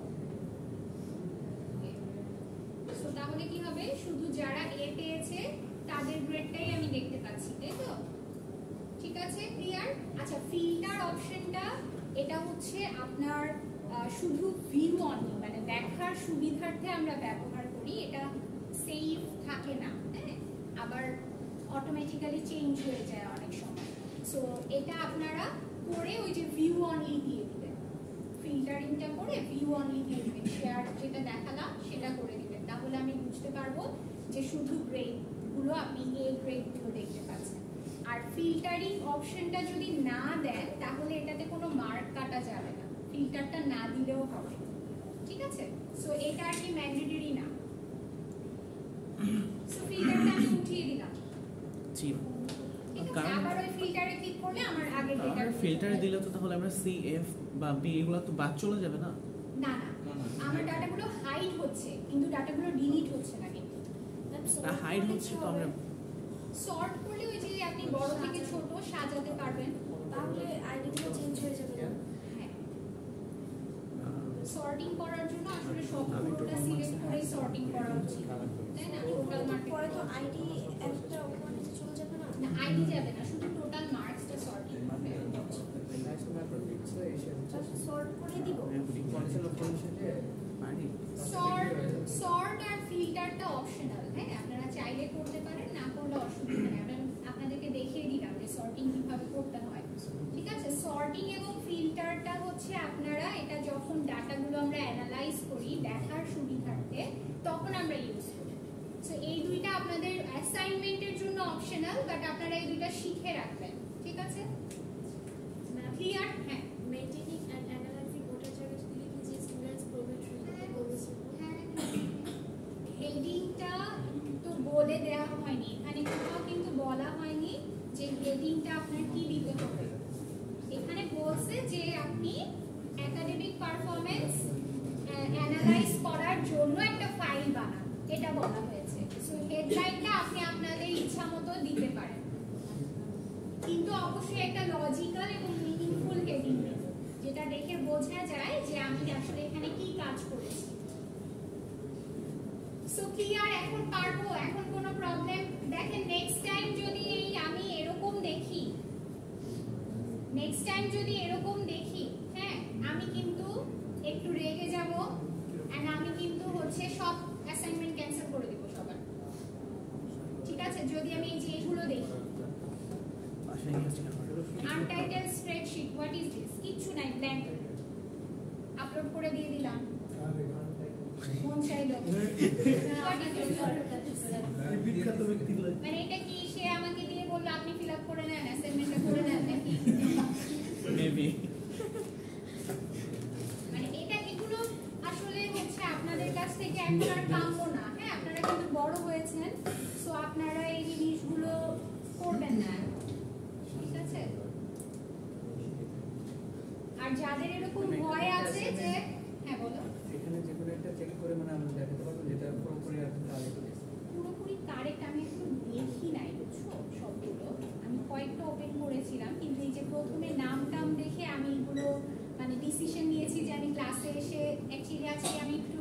সো তাহলে কি হবে, শুধু যারা এ পেয়েছে তাদের গ্রেডটাই আমি দেখতে পাচ্ছি, তাই তো? ঠিক আছে, ক্লিয়ার? আচ্ছা, ফিল্টার অপশনটা এটা হচ্ছে আপনার শুধু ভিউ অনলি, মানে দেখার সুবিধার্থে আমরা ব্যবহার করি। এটা সেভ থাকে না, হ্যাঁ, আবার অটোমেটিক্যালি চেঞ্জ হয়ে যায় অনেক সময়। সো এটা আপনারা করে ওই যে ভিউ অনলি দিয়ে দিবেন, ফিল্টারিংটা করে ভিউ অনলি দিয়ে দিবেন, শেয়ার যেটা দেখালাম সেটা করে দিবেন। তাহলে আমি বুঝতে পারবো যে শুধু গ্রেডগুলো আপনি এ গ্রেডগুলো দেখতে পাচ্ছেন। আর ফিল্টারিং অপশনটা যদি না দেন তাহলে এটাতে কোনো মার্ক কাটা যাবে না, ফিল্টারটা না দিলেও হবে, ঠিক আছে? সো এটা আর কি ম্যান্ডেটরি না। সো ফিল্টারটা আমি উঠিয়ে দিলাম, জি। ঠিক আছে? কারণ আবার ওই ফিল্টারে ক্লিক করলে আমার আগের ডেটা ফিল্টারে দিলে তো তাহলে আমরা সি এফ বা বি এগুলো তো বাদ চলে যাবে না? না না, আমার ডাটাগুলো হাইড হচ্ছে কিন্তু ডাটাগুলো ডিলিট হচ্ছে না। কিন্তু হাইড হচ্ছে তো আমরা সর্ট করলে ওই যে আপনি বড় থেকে ছোট সাজাতে পারবেন, তাহলে আইডিগুলো চেঞ্জ হয়ে যাবে না? হ্যাঁ। সর্টিং করার জন্য আসলে সবগুলোটা সিলেক্ট করে সর্টিং করা উচিত, তাই না? টোটাল মার্কেট পরে তো আইডি একটা ওখানে চলে যাবে না? না, আইডি যাবে না, শুধু টোটাল মার্কসটা সর্টিং হবে। সর্ট করে দিব। সর্ট আর ফিল্টারটা অপশনাল, হ্যাঁ, আপনারা চাইলে করতে পারেন, না করলে অসুবিধা নেই। আমরা আপনাদেরকে দেখিয়ে দিলাম যে সর্টিং কিভাবে করতে হয়, ঠিক আছে? সর্টিং এবং ফিল্টারটা হচ্ছে আপনারা এটা যখন ডাটাগুলো আমরা অ্যানালাইজ করি দেখার সুবিধার্থে তখন আমরা ইউজ করি। সো এই দুইটা আপনাদের অ্যাসাইনমেন্টের জন্য অপশনাল, বাট আপনারা এই দুইটা শিখে রাখবেন, ঠিক আছে? ক্লিয়ার? হ্যাঁ। মেইনটেইনিং এন্ড অ্যানালাইজিং ওটার জায়গায় যদি লিখি যে স্টুডেন্টস প্রোগ্রেশন বলছে। হেডিংটা তো বলে দেওয়া হয়নি, এখানে কোথাও কিন্তু বলা হয়নি যে হেডিংটা আপনার কি দিতে হবে। এখানে বলছে যে আপনি একাডেমিক পারফরম্যান্স অ্যানালাইজ করার জন্য একটা ফাইল বানান, এটা বলা হয়েছে। সো হেডলাইনটা আপনি আপনাদের ইচ্ছা মতো দিতে পারেন, কিন্তু অবশ্যই একটা লজিক্যাল এবং মিনিংফুল হেডিং যেটা দেখে বোঝা যায় যে আমি আসলে এখানে কি কাজ করেছি। So clear? এখন পারবো? এখন কোনো প্রবলেম? দেখেন নেক্সট টাইম যদি আমি এরকম দেখি, হ্যাঁ, আমি কিন্তু একটু রেগে যাব এন্ড আমি কিন্তু হচ্ছে সব অ্যাসাইনমেন্ট ক্যান্সেল করে দেব সবার, ঠিক আছে? যদি আমি এই যে এগুলো দেখি, untitled spreadsheet, what is this, কিচ্ছু নাই, ব্ল্যাঙ্ক, আপলোড করে দিয়ে দিলাম, মন চাইলো। মানে এটা কি সে আমাকে দিয়ে বললো আপনি ফিল আপ করে নেন, অ্যাসাইনমেন্টটা করে নেন নাকি? মেবি মানে এটা এগুলো আসলে হচ্ছে আপনাদের কাছ থেকে এখন আর কাম্য না, হ্যাঁ, আপনারা কিন্তু বড় হয়েছেন, সো আপনারা এই জিনিসগুলো করবেন না, ঠিক আছে? আর যাদের এরকম ভয় আছে যে, হ্যাঁ বলো, এখানে যে কোনো একটা চেক করে মানে আমরা দেখাতে পারবো যেটা পুরোপুরি পুরোপুরি কারেক্ট আমি একটু দেখি নাই, বুঝছো? সবগুলো আমি কয়েকটা ওপেন করেছিলাম, কিন্তু এই যে প্রথমে নাম টাম দেখে আমি এগুলো মানে ডিসিশন নিয়েছি যে আমি ক্লাসে এসে অ্যাকচুয়ালি আজকে আমি একটু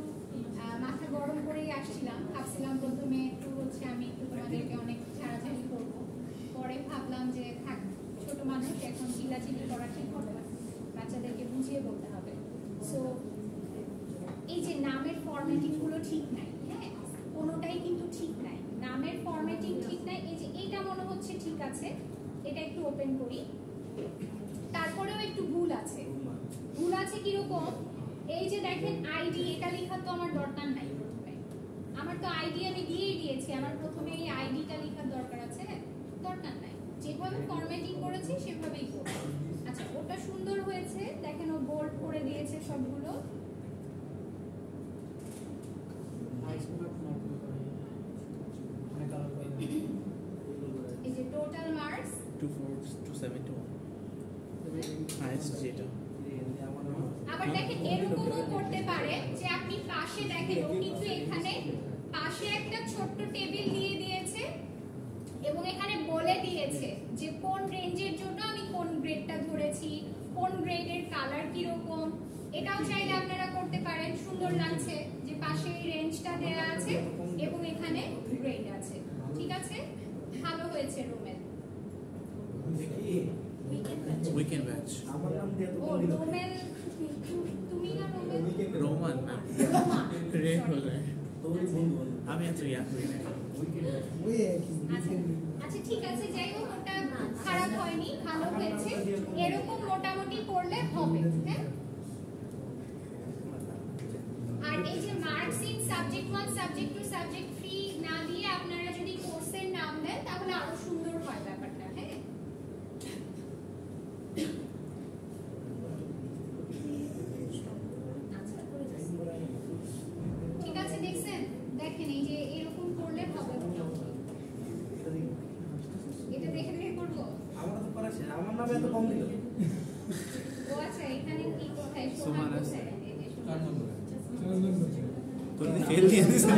মাথা গরম করেই আসছিলাম, ভাবছিলাম প্রথমে একটু হচ্ছে আমি একটু তোমাদেরকে অনেক ছাড়াছাড়ি করবো, পরে ভাবলাম যে থাক, ছোট মানুষ এখন চিল্লাচিল্লি করা ঠিক হবে না, বাচ্চাদেরকে বুঝিয়ে বলতে হবে। সো এই যে নামের ফরম্যাটিং গুলো ঠিক নাই, হ্যাঁ, কোনোটাই কিন্তু ঠিক নাই, নামের ফরম্যাটিং ঠিক নাই। এই যে এইটা মনে হচ্ছে ঠিক আছে, এটা একটু ওপেন করি, তারপরেও একটু ভুল আছে। ভুল আছে কিরকম? এই যে দেখেন আইডি, এটা লেখার তো আমার দরকার নাই, প্রথমে আমার তো আইডি আমি দিয়েই দিয়েছি, আমার প্রথমে এই আইডিটা লেখার দরকার আছে? দরকার নাই, যেভাবে ফরম্যাটিং করেছি সেভাবেই করব। আচ্ছা, ওটা সুন্দর হয়েছে, দেখেন ও বোল্ড করে দিয়েছে সবগুলো। হাইয়েস্ট যেটা আবার দেখেন এরকমও করতে পারে যে আপনি পাশে দেখেন ও কিন্তু এখানে পাশে একটা ছোট্ট টেবিল দিয়ে দিয়েছে এবং এখানে বলে দিয়েছে যে কোন রেঞ্জের জন্য আমি কোন গ্রেডটা ধরেছি, কোন গ্রেডের কালার কি রকম। এটাও চাইলে আপনারা করতে পারেন, সুন্দর লাগছে যে পাশে এই রেঞ্জটা দেয়া আছে এবং এখানে গ্রেড আছে। ঠিক আছে, ভালো হয়েছে রোমেল। উইকেন্ড ব্যাচ ও রোমেল, তুমি না রোমেল? রোমান না রোমা, রে sorry। হলে আমি এত ইয়া করি না। আচ্ছা ঠিক আছে, যাই হোক ওটা খারাপ হয়নি, ভালো হয়েছে। এরকম মোটামুটি করলে হবে। হ্যাঁ, আর এই যে marks in subject 1 subject 2 subject 3 না দিয়ে আপনারা যদি কোর্সের নাম দেন তাহলে আরো সুন্দর হয় ব্যাপারটা। হ্যাঁ, ঠিক আছে, দেখছেন? দেখেন এই যে এরকম করলে হবে মোটামুটি। এটা দেখে দেখে করবো। আমার নামে এত কম দিল ও আচ্ছা, এখানে কি কোথায় সোহান সোহান আছে। কোথায়? এই যে সোহান। তোর ফেল দিয়ে দিছে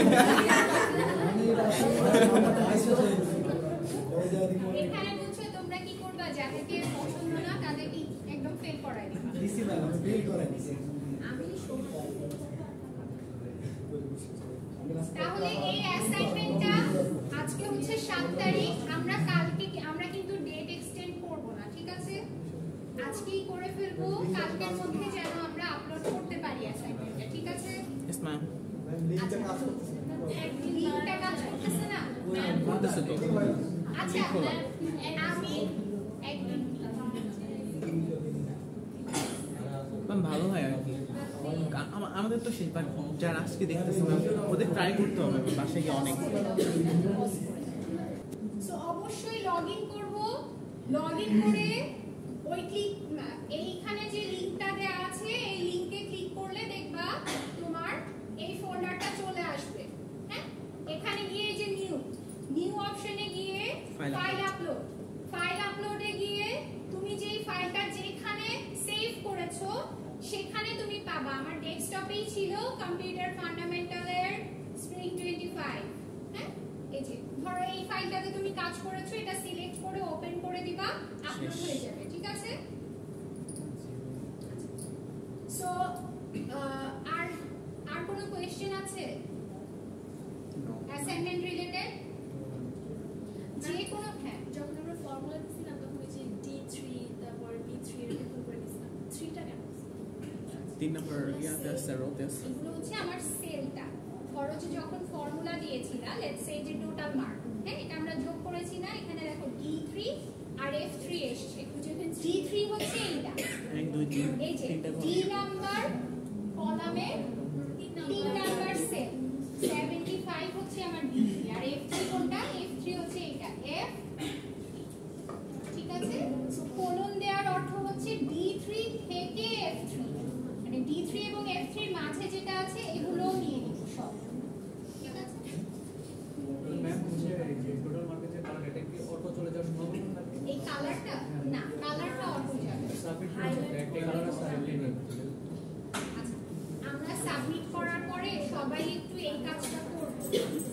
এখানে বুঝছো তোমরা কি করবা, যাদেরকে পছন্দ না তাদেরকে একদম ফেল করাই দিবা। আমি তাহলে এই অ্যাসাইনমেন্টটা আজকে হচ্ছে 7 তারিখ, আমরা কালকে আমরা কিন্তু ডেট এক্সটেন্ড করব না। ঠিক আছে, আজকেই করে ফেলবো, কালকের মধ্যে যেন আমরা আপলোড করতে পারি অ্যাসাইনমেন্টটা। ঠিক আছে, ইয়েস ম্যাম লিংকটা কাজ করতেছে না? করতেছে তো আচ্ছা, আমি একদম ম্যাম ভালো হয় আর কি। আমাদের তো শেষ, বাট যারা আজকে দেখতেছে ম্যাম ওদের ট্রাই করতে হবে বাসায় গিয়ে অনেক। সো অবশ্যই লগইন করব, লগইন করে ওই ক্লিক এইখানে যে লিংকটা দেয়া আছে এই লিংকে ক্লিক করলে দেখবা তোমার এই ফোল্ডারটা চলে আসবে। হ্যাঁ, এখানে গিয়ে এই যে নিউ অপশনে গিয়ে ফাইল আপলোডে গিয়ে তুমি যেই ফাইলটা যেখানে সেভ করেছো সেখানে তুমি পাবা। আমার ডেস্কটপেই ছিল কম্পিউটার ফান্ডামেন্টালের স্প্রিং 25। হ্যাঁ, এই যে ধরো এই ফাইলটাতে তুমি কাজ করেছো, এটা সিলেক্ট করে ওপেন করে দিবা, আপলোড হয়ে যাবে। ঠিক আছে, সো আর কোনো কোশ্চেন আছে অ্যাসাইনমেন্ট রিলেটেড? যে কোনো, হ্যাঁ, যখন আমরা ফর্মুলা দিছিলাম তখন ওই যে D3 তারপর B3 এরকম করে দিছিলাম। 3টা কেন? 3 নম্বর ইয়াতে আছে রোতে আছে। এগুলো হচ্ছে আমার সেলটা। ধরো যে যখন ফর্মুলা দিয়েছিলা, লেটস সে যে টোটাল মার্ক, হ্যাঁ, এটা আমরা যোগ করেছি না, এখানে দেখো D3 আর F3 এসেছে। D3 হচ্ছে এইটা, 1 2 3 এই যে তিনটা D নাম্বার কলামে 3 নাম্বার সেল 75 হচ্ছে আমার D3, আর F3 কোনটা? F3 হচ্ছে এইটা F। ঠিক আছে, সো কোলন দেওয়ার অর্থ হচ্ছে D3 থেকে F3, মানে D3 এবং F3 এর মাঝে যেটা আছে এগুলো নিয়ে নিব সব। ঠিক আছে, ম্যাম হচ্ছে যে টোটাল মার্কেটের কালার এটা কি অটো চলে যাওয়ার সম্ভাবনা থাকে? এই কালারটা না, কালারটা অটো যাবে। সাবমিট করতে একটা কালার আছে আর একটা নেই। আচ্ছা, আমরা সাবমিট করার পরে সবাই একটু এই কাজটা করব।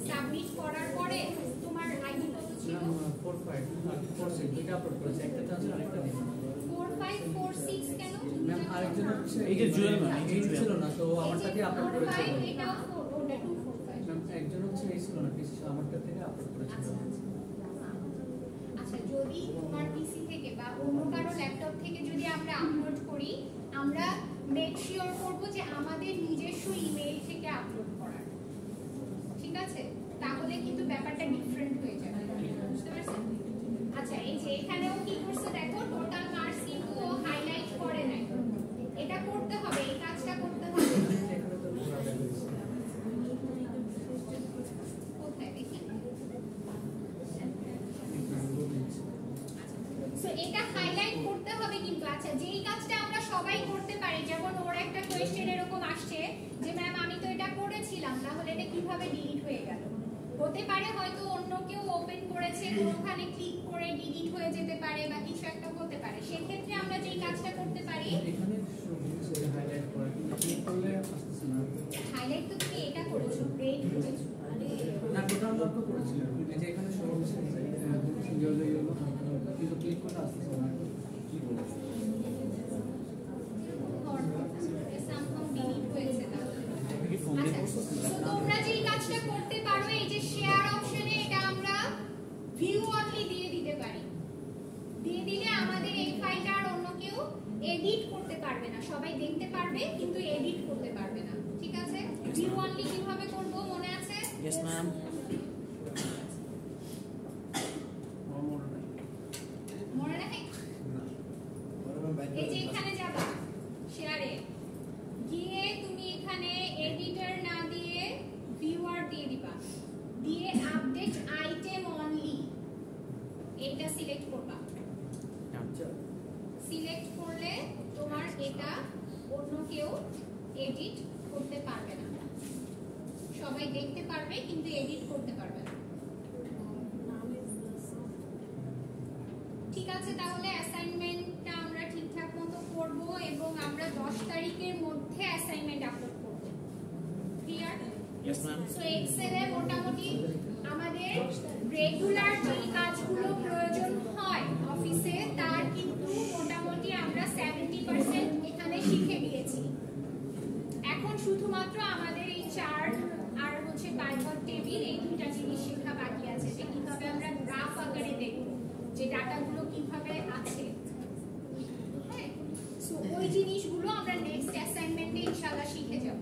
সাবমিট করার পরে তোমার আইডি কত ছিল? 45 আর 46 দুইটা আপলোড করেছে, একটা চান্স আর একটা নেই। 4546 কেন? ম্যাম আরেকজন হচ্ছে এই যে জুয়েল ম্যাম, এই যে ছিল না, তো আমারটাকে আপলোড করেছে। 45 এটাও 4, ওটা 245। ম্যাম একজন হচ্ছে এই ছিল না, পিসি আমারটা থেকে আপলোড করেছিল। আচ্ছা আচ্ছা, যদি তোমার পিসি থেকে বা অন্য কারো ল্যাপটপ থেকে যদি আমরা আপলোড করি, আমরা মেক শিওর করব যে আমাদের নিজস্ব ইমেইল থেকে আপলোড করার। ঠিক আছে, তাহলে কিন্তু ব্যাপারটা ডিফারেন্ট হয়ে যাবে। বুঝতে পারছেন? আচ্ছা, এই যে এখানেও কি করছে দেখো, টোটাল মার্কস কিন্তু হাইলাইট করে নাই। এটা করতে হবে, এই কাজটা করতে হবে। এখানে তো পুরো ব্যালেন্স। কোথায় দেখি? সো এটা হাইলাইট করতে হবে কিন্তু। আচ্ছা, যেই কাজটা আমরা সবাই করতে পারি, যেমন ওর একটা কোয়েশ্চেন এরকম আসছে যে ম্যাম আমি তো এটা করেছিলাম, তাহলে এটা কিভাবে ডিলিট হয়ে গেল? হতে পারে হয়তো অন্য কেউ ওপেন করেছে, ওখানে ক্লিক করে ডিলিট হয়ে যেতে পারে বা কিছু একটা হতে পারে। সেক্ষেত্রে আমরা যেই কাজটা করতে পারি এই যে এখানে শো হচ্ছে কিন্তু ক্লিক করে আসতেছে না কি বলবো সামহাউ ডিলিট হয়েছে তাহলে। আপনি কি ফোন দিয়ে আচ্ছা, করছেন? so তোমরা যেই কাজটা করতে পারো এই যে শেয়ার অপশনে এটা আমরা ভিউ অনলি দিয়ে দিতে পারি। দিয়ে দিলে আমাদের এই ফাইলটা আর অন্য কেউ এডিট করতে পারবে না, সবাই দেখতে পারবে কিন্তু এডিট করতে পারবে না। ঠিক আছে? ভিউ অনলি কিভাবে করব মনে আছে? Yes, ma'am. মনে রাখে? এই যে এখানে যাবা শেয়ারে গিয়ে তুমি এখানে এডিটর না দিয়ে ভিউয়ার দিয়ে দিবা, দিয়ে আপডেট আইটেম অনলি এটা সিলেক্ট করবা। আচ্ছা সিলেক্ট করলে তোমার এটা অন্য কেউ এডিট করতে পারবে না, সবাই দেখতে পারবে কিন্তু এডিট করতে পারবে না। ঠিক আছে, তাহলে অ্যাসাইনমেন্টটা আমরা ঠিকঠাক মতো করব এবং আমরা 10 তারিখের মধ্যে অ্যাসাইনমেন্ট আপলোড করব। ক্লিয়ার? Yes, ma'am. সো এক্সেলে মোটামুটি আমাদের রেগুলার যে কাজগুলো প্রয়োজন হয় অফিসে তার কিন্তু মোটামুটি আমরা 70% এখানে শিখে গিয়েছি। এখন শুধুমাত্র আমাদের এই চার্ট আর হচ্ছে পাইভট টেবিল এই দুটো জিনিস শেখা বাকি আছে, যে কিভাবে আমরা গ্রাফ আকারে দেখব যে ডাটাগুলো কিভাবে আছে। হ্যাঁ, সো ওই জিনিসগুলো আমরা নেক্সট অ্যাসাইনমেন্টে ইনশাআল্লাহ শিখে যাব।